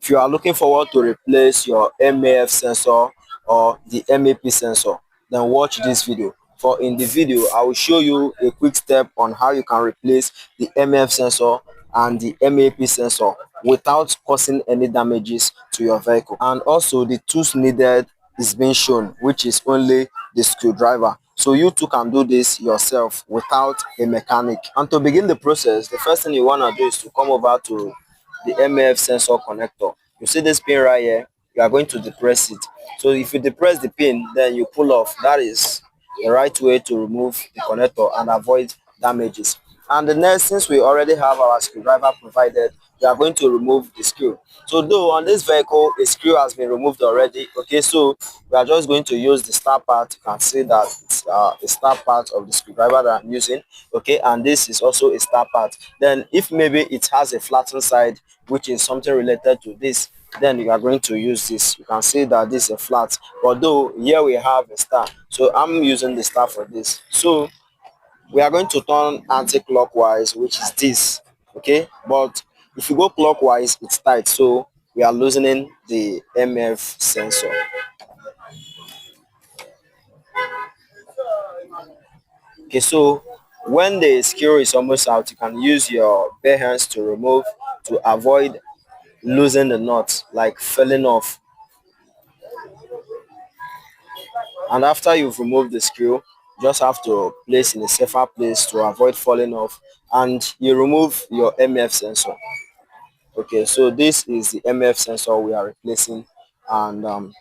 if you are looking forward to replace your MAF sensor or the MAP sensor, then watch this video. For in the video, I will show you a quick step on how you can replace the MAF sensor and the MAP sensor without causing any damages to your vehicle. And also the tools needed is being shown, which is only the screwdriver. So you too can do this yourself without a mechanic. And to begin the process, the first thing you want to do is to come over to the MAF sensor connector. You see this pin right here, you are going to depress it. So if you depress the pin, then you pull off. That is the right way to remove the connector and avoid damages. And the next, since we already have our screwdriver provided, we are going to remove the screw. So though on this vehicle a screw has been removed already, okay, so we are just going to use the star part. You can see that it's a star part of the screwdriver that I'm using, okay, and this is also a star part. Then if maybe it has a flattened side, which is something related to this, then you are going to use this. You can see that this is a flat, although here we have a star, so I'm using the star for this. So we are going to turn anti-clockwise, which is this, okay, but if you go clockwise it's tight, so we are loosening the MF sensor. Okay, so when the screw is almost out, you can use your bare hands to remove, to avoid losing the nut, like falling off. And after you've removed the screw, you just have to place in a safer place to avoid falling off, and you remove your MF sensor. Okay, so this is the MF sensor we are replacing, and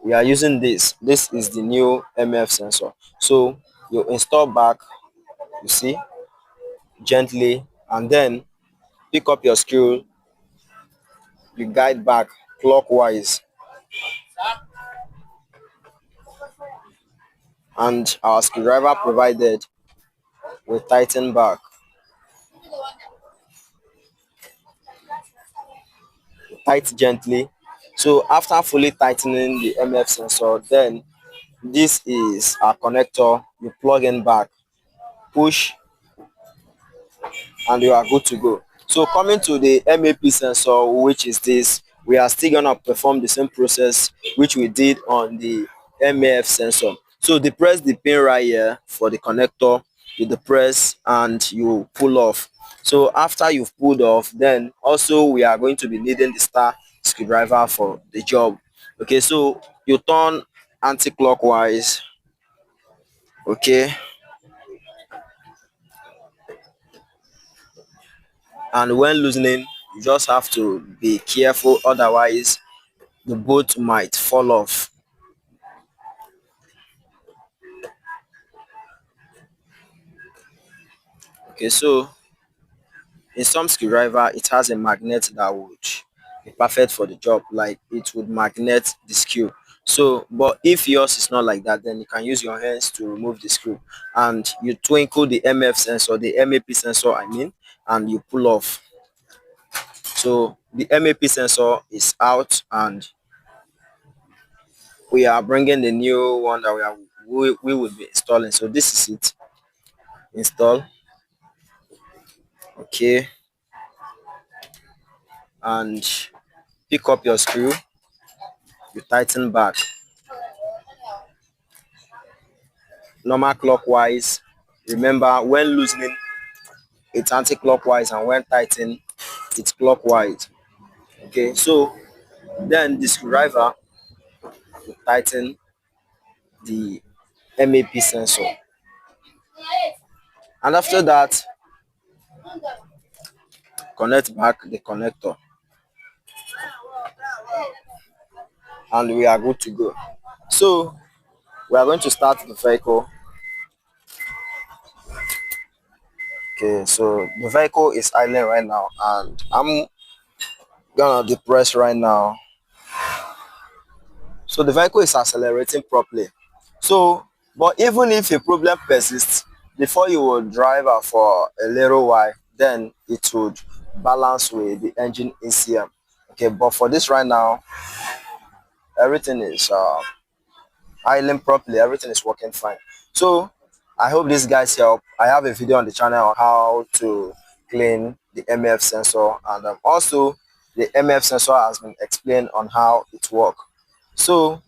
we are using this is the new MF sensor. So you install back, you see, gently, and then pick up your screw, you guide back clockwise, and our screwdriver provided will tighten back. Tight gently. So after fully tightening the MF sensor, then this is our connector. You plug in back, push, and you are good to go. So coming to the MAP sensor, which is this, we are still gonna perform the same process which we did on the MAF sensor. So depress the pin right here for the connector, you depress and you pull off. So after you've pulled off, then also we are going to be needing the star screwdriver for the job. Okay, so you turn anti-clockwise, okay, and when loosening you just have to be careful, otherwise the bolt might fall off. Okay, so in some screwdriver it has a magnet that would be perfect for the job, like it would magnet the screw. So but if yours is not like that, then you can use your hands to remove the screw, and you twinkle the MF sensor, the MAP sensor I mean, and you pull off. So the MAP sensor is out, and we are bringing the new one that we will be installing. So this is it. Install, okay, and pick up your screw, you tighten back normal clockwise. Remember, when loosening it's anti-clockwise, and when tightening it's clockwise. Okay, so then the screwdriver will tighten the MAP sensor, and after that connect back the connector, and we are good to go. So we are going to start the vehicle. Okay, so the vehicle is idling right now, and I'm gonna depress right now. So the vehicle is accelerating properly. So but even if a problem persists, before you will drive for a little while, then it would balance with the engine ECM. Okay, but for this right now, everything is idling properly, everything is working fine. So I hope this guys help. I have a video on the channel on how to clean the MF sensor, and also the MAF sensor has been explained on how it works. So